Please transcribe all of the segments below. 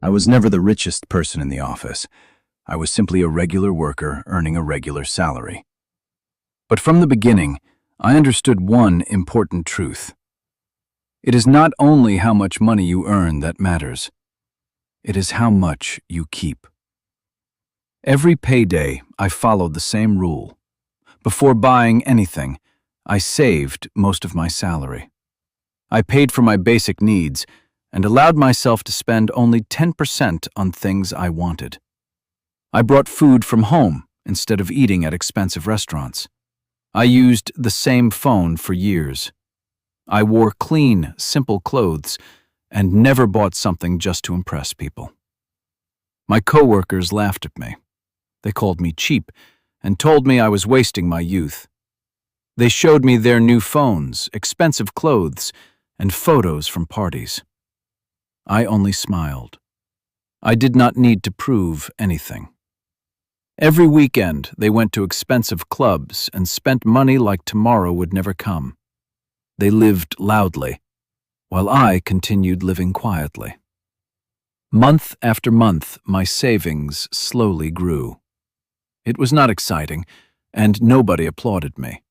I was never the richest person in the office. I was simply a regular worker earning a regular salary. But from the beginning, I understood one important truth. It is not only how much money you earn that matters. It is how much you keep. Every payday, I followed the same rule. Before buying anything, I saved most of my salary. I paid for my basic needs and allowed myself to spend only 10% on things I wanted. I brought food from home instead of eating at expensive restaurants. I used the same phone for years. I wore clean, simple clothes and never bought something just to impress people. My coworkers laughed at me. They called me cheap and told me I was wasting my youth. They showed me their new phones, expensive clothes, and photos from parties. I only smiled. I did not need to prove anything. Every weekend, they went to expensive clubs and spent money like tomorrow would never come. They lived loudly, while I continued living quietly. Month after month, my savings slowly grew. It was not exciting, and nobody applauded me.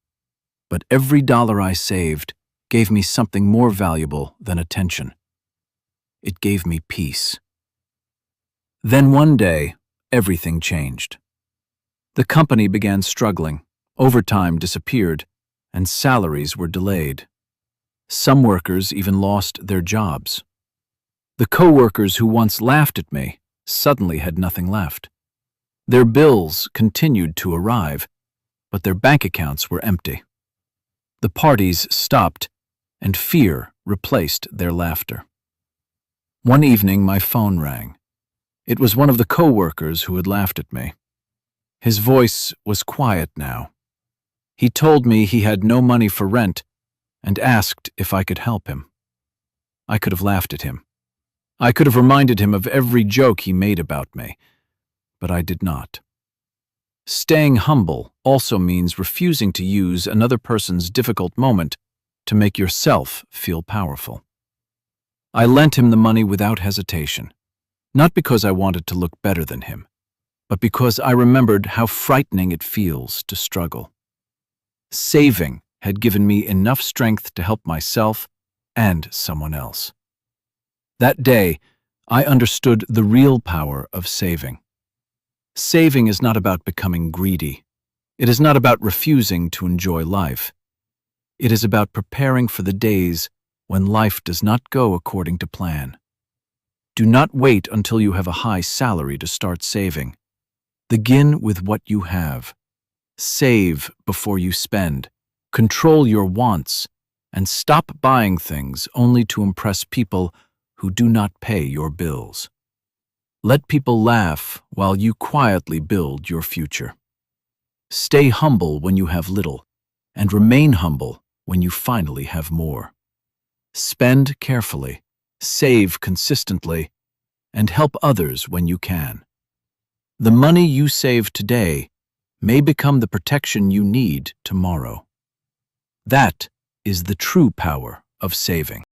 But every dollar I saved gave me something more valuable than attention. It gave me peace. Then one day, everything changed. The company began struggling, overtime disappeared, and salaries were delayed. Some workers even lost their jobs. The coworkers who once laughed at me suddenly had nothing left. Their bills continued to arrive, but their bank accounts were empty. The parties stopped, and fear replaced their laughter. One evening, my phone rang. It was one of the coworkers who had laughed at me. His voice was quiet now. He told me he had no money for rent and asked if I could help him. I could have laughed at him. I could have reminded him of every joke he made about me, but I did not. Staying humble also means refusing to use another person's difficult moment to make yourself feel powerful. I lent him the money without hesitation, not because I wanted to look better than him, but because I remembered how frightening it feels to struggle. Saving had given me enough strength to help myself and someone else. That day, I understood the real power of saving. Saving is not about becoming greedy. It is not about refusing to enjoy life. It is about preparing for the days when life does not go according to plan. Do not wait until you have a high salary to start saving. Begin with what you have. Save before you spend. Control your wants, and stop buying things only to impress people who do not pay your bills. Let people laugh while you quietly build your future. Stay humble when you have little, and remain humble when you finally have more. Spend carefully, save consistently, and help others when you can. The money you save today may become the protection you need tomorrow. That is the true power of saving.